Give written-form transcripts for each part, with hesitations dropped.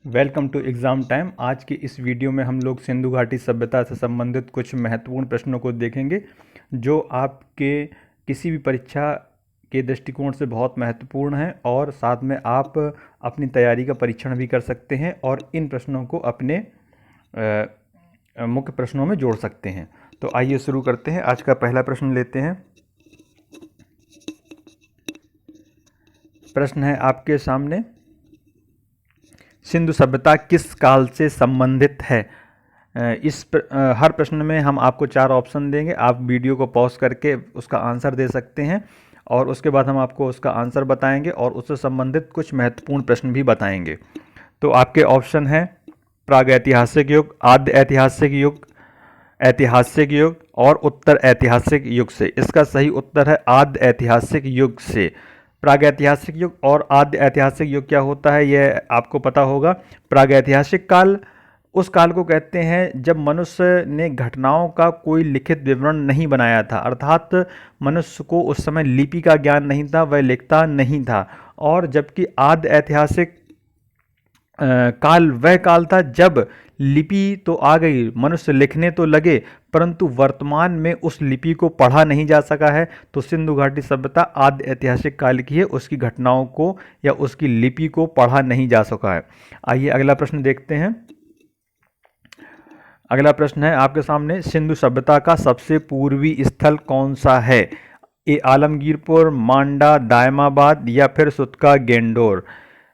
Welcome to exam time. आज की इस वीडियो में हम लोग सिंधु घाटी सभ्यता से संबंधित कुछ महत्वपूर्ण प्रश्नों को देखेंगे जो आपके किसी भी परीक्षा के दृष्टिकोण से बहुत महत्वपूर्ण हैं और साथ में आप अपनी तैयारी का परीक्षण भी कर सकते हैं और इन प्रश्नों को अपने मुख्य प्रश्नों में जोड़ सकते हैं। तो आइए शुरू करते हैं। आज का पहला प्रश्न लेते हैं। प्रश्न है आपके सामने, सिंधु सभ्यता किस काल से संबंधित है? हर प्रश्न में हम आपको 4 ऑप्शन देंगे। आप वीडियो को पॉज करके उसका आंसर दे सकते हैं और उसके बाद हम आपको उसका आंसर बताएंगे और उससे संबंधित कुछ महत्वपूर्ण प्रश्न भी बताएंगे। तो आपके ऑप्शन हैं प्रागैतिहासिक युग, आद्य ऐतिहासिक युग, ऐतिहासिक युग और उत्तर ऐतिहासिक युग से। इसका सही उत्तर है आद्य ऐतिहासिक युग से। प्रागैतिहासिक युग और आद्य ऐतिहासिक युग क्या होता है यह आपको पता होगा। प्रागैतिहासिक काल उस काल को कहते हैं जब मनुष्य ने घटनाओं का कोई लिखित विवरण नहीं बनाया था, अर्थात मनुष्य को उस समय लिपि का ज्ञान नहीं था, वह लिखता नहीं था। और जबकि आद्य ऐतिहासिक काल वह काल था जब लिपि तो आ गई, मनुष्य लिखने तो लगे, परंतु वर्तमान में उस लिपि को पढ़ा नहीं जा सका है। तो सिंधु घाटी सभ्यता आद्य ऐतिहासिक काल की है, उसकी घटनाओं को या उसकी लिपि को पढ़ा नहीं जा सका है। आइए अगला प्रश्न देखते हैं। अगला प्रश्न है आपके सामने, सिंधु सभ्यता का सबसे पूर्वी स्थल कौन सा है? ए आलमगीरपुर, मांडा, दायमाबाद या फिर सुतका गेंडोर।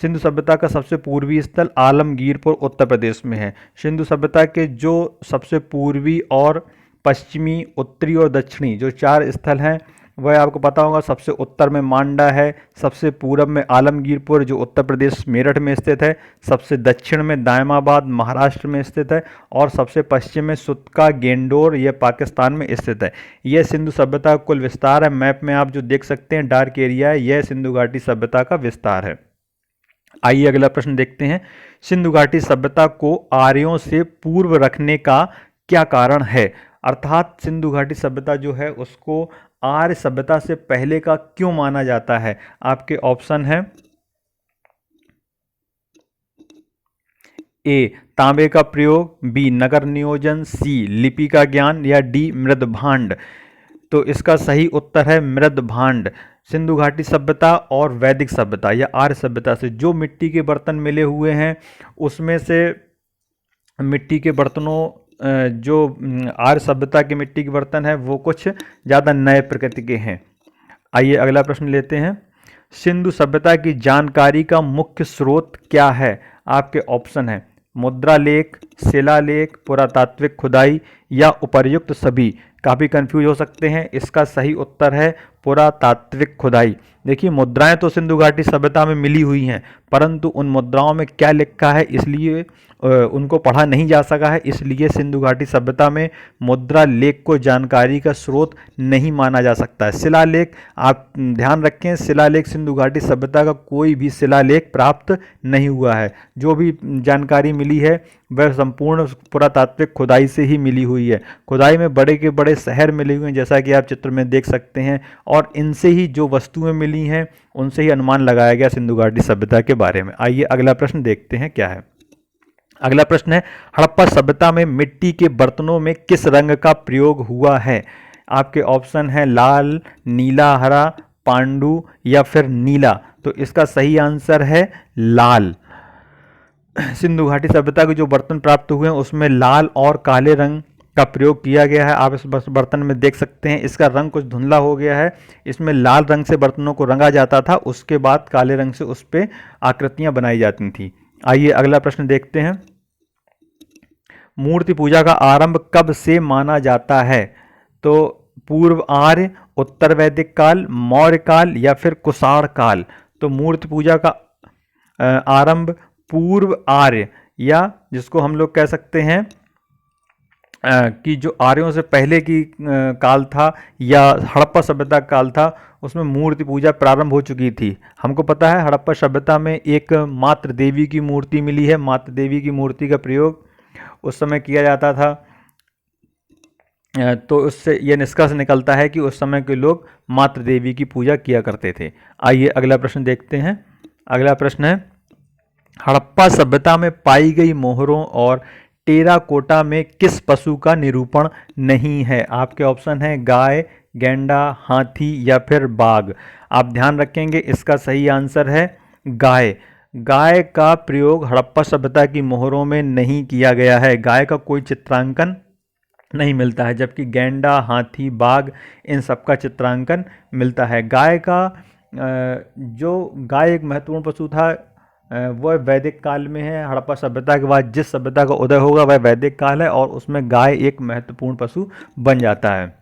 सिंधु सभ्यता का सबसे पूर्वी स्थल आलमगीरपुर उत्तर प्रदेश में है। सिंधु सभ्यता के जो सबसे पूर्वी और पश्चिमी, उत्तरी और दक्षिणी जो 4 स्थल हैं वह आपको पता होगा। सबसे उत्तर में मांडा है, सबसे पूरब में आलमगीरपुर जो उत्तर प्रदेश मेरठ में स्थित है, सबसे दक्षिण में दायमाबाद महाराष्ट्र में स्थित है और सबसे पश्चिम में सुतका गेंडोर यह पाकिस्तान में स्थित है। यह सिंधु सभ्यता का कुल विस्तार है। मैप में आप जो देख सकते हैं डार्क एरिया है, यह सिंधु घाटी सभ्यता का विस्तार है। आइए अगला प्रश्न देखते हैं। सिंधु घाटी सभ्यता को आर्यों से पूर्व रखने का क्या कारण है? अर्थात सिंधु घाटी सभ्यता जो है उसको आर्य सभ्यता से पहले का क्यों माना जाता है? आपके ऑप्शन है ए तांबे का प्रयोग, बी नगर नियोजन, सी लिपि का ज्ञान या डी मृद भांड। तो इसका सही उत्तर है मृद भांड। सिंधु घाटी सभ्यता और वैदिक सभ्यता या आर्य सभ्यता से जो मिट्टी के बर्तन मिले हुए हैं उसमें से मिट्टी के बर्तनों जो आर्य सभ्यता के मिट्टी के बर्तन हैं वो कुछ ज़्यादा नए प्रकृति के हैं। आइए अगला प्रश्न लेते हैं। सिंधु सभ्यता की जानकारी का मुख्य स्रोत क्या है? आपके ऑप्शन है मुद्रा लेख, शिलालेख, पुरातात्विक खुदाई या उपर्युक्त सभी। काफ़ी कंफ्यूज हो सकते हैं। इसका सही उत्तर है पुरातात्विक खुदाई। देखिए मुद्राएं तो सिंधु घाटी सभ्यता में मिली हुई हैं, परंतु उन मुद्राओं में क्या लिखा है इसलिए उनको पढ़ा नहीं जा सका है, इसलिए सिंधु घाटी सभ्यता में मुद्रा लेख को जानकारी का स्रोत नहीं माना जा सकता है। शिलालेख आप ध्यान रखें, शिलालेख सिंधु घाटी सभ्यता का कोई भी शिलालेख प्राप्त नहीं हुआ है। जो भी जानकारी मिली है वह संपूर्ण पुरातात्विक खुदाई से ही मिली हुई है। खुदाई में बड़े के बड़े शहर मिले हुए हैं जैसा कि आप चित्र में देख सकते हैं, और इनसे ही जो वस्तुएं मिली हैं उनसे ही अनुमान लगाया गया सिंधु घाटी सभ्यता के बारे में। आइए अगला प्रश्न देखते हैं क्या है। अगला प्रश्न है, हड़प्पा सभ्यता में मिट्टी के बर्तनों में किस रंग का प्रयोग हुआ है? आपके ऑप्शन है लाल, नीला, हरा, पांडु या फिर नीला। तो इसका सही आंसर है लाल। सिंधु घाटी सभ्यता के जो बर्तन प्राप्त हुए हैं उसमें लाल और काले रंग का प्रयोग किया गया है। आप इस बर्तन में देख सकते हैं इसका रंग कुछ धुंधला हो गया है। इसमें लाल रंग से बर्तनों को रंगा जाता था, उसके बाद काले रंग से उस पर आकृतियां बनाई जाती थी। आइए अगला प्रश्न देखते हैं। मूर्ति पूजा का आरंभ कब से माना जाता है? तो पूर्व आर्य, उत्तर वैदिक काल, मौर्य काल या फिर कुषाण काल। तो मूर्ति पूजा का आरंभ पूर्व आर्य या जिसको हम लोग कह सकते हैं कि जो आर्यों से पहले की काल था या हड़प्पा सभ्यता काल था उसमें मूर्ति पूजा प्रारंभ हो चुकी थी। हमको पता है हड़प्पा सभ्यता में एक मातृ देवी की मूर्ति मिली है। मातृ देवी की मूर्ति का प्रयोग उस समय किया जाता था, तो उससे यह निष्कर्ष निकलता है कि उस समय के लोग मातृ देवी की पूजा किया करते थे। आइए अगला प्रश्न देखते हैं। अगला प्रश्न है, हड़प्पा सभ्यता में पाई गई मोहरों और टेराकोटा में किस पशु का निरूपण नहीं है? आपके ऑप्शन है गाय, गैंडा, हाथी या फिर बाघ। आप ध्यान रखेंगे इसका सही आंसर है गाय। गाय का प्रयोग हड़प्पा सभ्यता की मोहरों में नहीं किया गया है। गाय का कोई चित्रांकन नहीं मिलता है, जबकि गैंडा, हाथी, बाघ इन सब का चित्रांकन मिलता है। गाय का जो गाय एक महत्वपूर्ण पशु था वह वैदिक काल में है। हड़प्पा सभ्यता के बाद जिस सभ्यता का उदय होगा वह वैदिक काल है और उसमें गाय एक महत्वपूर्ण पशु बन जाता है।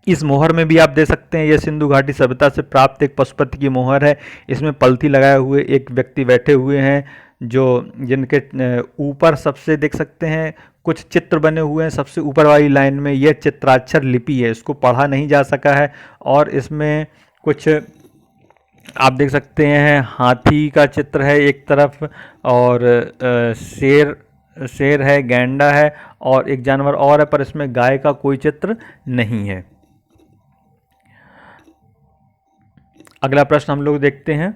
इस मोहर में भी आप दे सकते हैं, यह सिंधु घाटी सभ्यता से प्राप्त एक पशुपति की मोहर है। इसमें पलथी लगाए हुए एक व्यक्ति बैठे हुए हैं, जो जिनके ऊपर सबसे देख सकते हैं कुछ चित्र बने हुए हैं। सबसे ऊपर वाली लाइन में यह चित्राक्षर लिपि है, इसको पढ़ा नहीं जा सका है। और इसमें कुछ आप देख सकते हैं हाथी का चित्र है एक तरफ, और शेर है, गैंडा है और एक जानवर और है, पर इसमें गाय का कोई चित्र नहीं है। अगला प्रश्न हम लोग देखते हैं।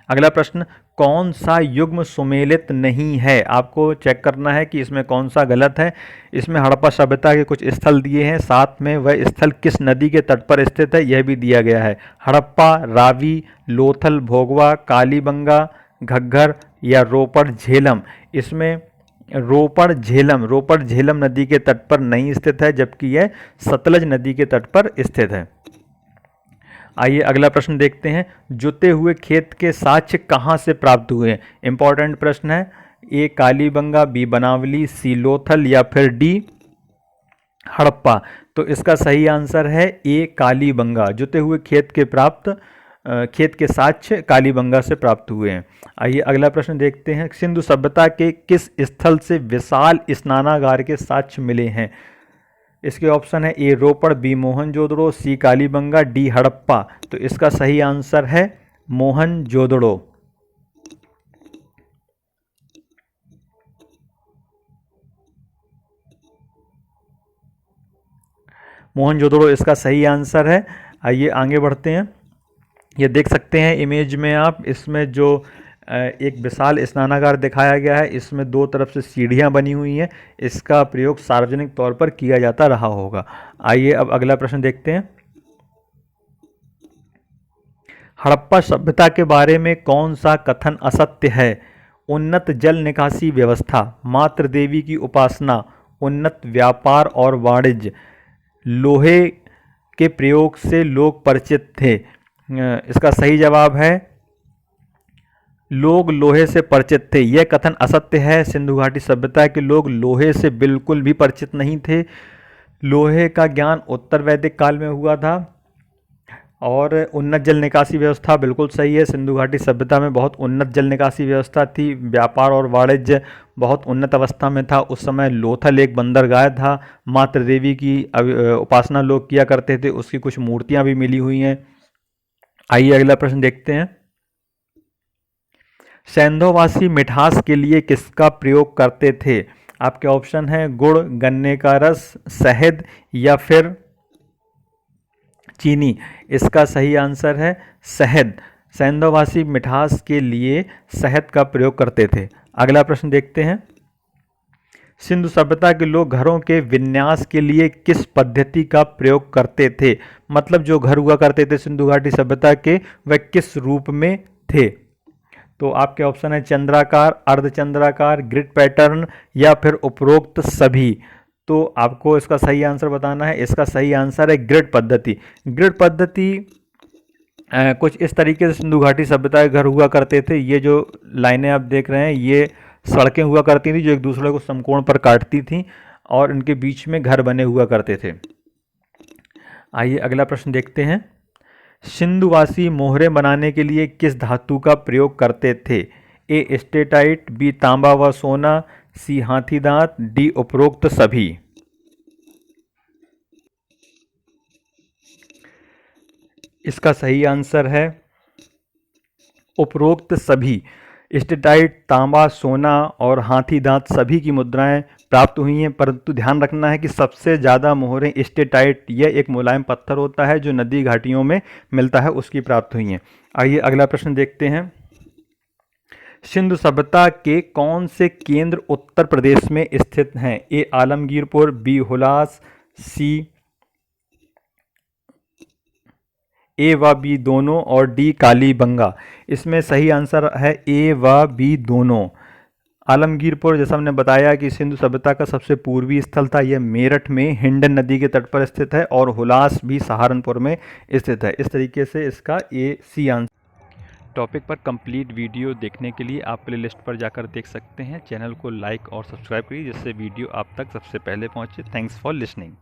अगला प्रश्न, कौन सा युग्म सुमेलित नहीं है? आपको चेक करना है कि इसमें कौन सा गलत है। इसमें हड़प्पा सभ्यता के कुछ स्थल दिए हैं, साथ में वह स्थल किस नदी के तट पर स्थित है यह भी दिया गया है। हड़प्पा, रावी, लोथल, भोगवा, कालीबंगा, घग्गर या रोपड़ झेलम। इसमें रोपड़ झेलम नदी के तट पर नहीं स्थित है, जबकि यह सतलज नदी के तट पर स्थित है। आइए अगला प्रश्न देखते हैं। जुते हुए खेत के साक्ष्य कहाँ से प्राप्त हुए हैं? इंपॉर्टेंट प्रश्न है। ए कालीबंगा, बी बनावली, सी लोथल या फिर डी हड़प्पा। तो इसका सही आंसर है ए कालीबंगा। जुते हुए खेत के साक्ष्य कालीबंगा से प्राप्त हुए हैं। आइए अगला प्रश्न देखते हैं। सिंधु सभ्यता के किस स्थल से विशाल स्नानागार के साक्ष्य मिले हैं? इसके ऑप्शन है ए रोपड़, बी मोहनजोदड़ो, सी कालीबंगा, डी हड़प्पा। तो इसका सही आंसर है मोहनजोदड़ो। मोहनजोदड़ो इसका सही आंसर है। आइए आगे बढ़ते हैं। ये देख सकते हैं इमेज में आप, इसमें जो एक विशाल स्नानागार दिखाया गया है, इसमें दो तरफ से सीढ़ियां बनी हुई हैं। इसका प्रयोग सार्वजनिक तौर पर किया जाता रहा होगा। आइए अब अगला प्रश्न देखते हैं। हड़प्पा सभ्यता के बारे में कौन सा कथन असत्य है? उन्नत जल निकासी व्यवस्था, मातृ देवी की उपासना, उन्नत व्यापार और वाणिज्य, लोहे के प्रयोग से लोग परिचित थे। इसका सही जवाब है लोग लोहे से परिचित थे। यह कथन असत्य है। सिंधु घाटी सभ्यता के लोग लोहे से बिल्कुल भी परिचित नहीं थे। लोहे का ज्ञान उत्तर वैदिक काल में हुआ था। और उन्नत जल निकासी व्यवस्था बिल्कुल सही है। सिंधु घाटी सभ्यता में बहुत उन्नत जल निकासी व्यवस्था थी। व्यापार और वाणिज्य बहुत उन्नत अवस्था में था। उस समय लोथल एक बंदरगाह था। मातृ देवी की उपासना लोग किया करते थे। उसकी कुछ मूर्तियां भी मिली हुई हैं। आइए अगला प्रश्न देखते हैं। सैंधोवासी मिठास के लिए किसका प्रयोग करते थे? आपके ऑप्शन है गुड़, गन्ने का रस, शहद या फिर चीनी। इसका सही आंसर है शहद। सैंधोवासी मिठास के लिए शहद का प्रयोग करते थे। अगला प्रश्न देखते हैं। सिंधु सभ्यता के लोग घरों के विन्यास के लिए किस पद्धति का प्रयोग करते थे? मतलब जो घर हुआ करते थे सिंधु घाटी सभ्यता के, वह किस रूप में थे? तो आपके ऑप्शन है चंद्राकार, अर्धचंद्राकार, ग्रिड पैटर्न या फिर उपरोक्त सभी। तो आपको इसका सही आंसर बताना है। इसका सही आंसर है ग्रिड पद्धति। ग्रिड पद्धति कुछ इस तरीके से सिंधु घाटी सभ्यता के घर हुआ करते थे। ये जो लाइनें आप देख रहे हैं, ये सड़कें हुआ करती थी जो एक दूसरे को समकोण पर काटती थीं और इनके बीच में घर बने हुआ करते थे। आइए अगला प्रश्न देखते हैं। सिंधुवासी मोहरें बनाने के लिए किस धातु का प्रयोग करते थे? ए स्टेटाइट, बी तांबा व सोना, सी हाथी दांत, डी उपरोक्त सभी। इसका सही आंसर है उपरोक्त सभी। स्टेटाइट, तांबा, सोना और हाथी दांत सभी की मुद्राएं प्राप्त हुई हैं, परंतु ध्यान रखना है कि सबसे ज़्यादा मोहरें स्टेटाइट, यह एक मुलायम पत्थर होता है जो नदी घाटियों में मिलता है, उसकी प्राप्त हुई हैं। आइए अगला प्रश्न देखते हैं। सिंधु सभ्यता के कौन से केंद्र उत्तर प्रदेश में स्थित हैं? ए आलमगीरपुर, बी हुलास, सी ए व बी दोनों और डी कालीबंगा। इसमें सही आंसर है ए व बी दोनों। आलमगीरपुर, जैसा हमने बताया कि सिंधु सभ्यता का सबसे पूर्वी स्थल था, यह मेरठ में हिंडन नदी के तट पर स्थित है, और हुलास भी सहारनपुर में स्थित है। इस तरीके से इसका ए सी आंसर। टॉपिक पर कंप्लीट वीडियो देखने के लिए आप प्लेलिस्ट पर जाकर देख सकते हैं। चैनल को लाइक और सब्सक्राइब करिए जिससे वीडियो आप तक सबसे पहले पहुंचे। Thanks for listening.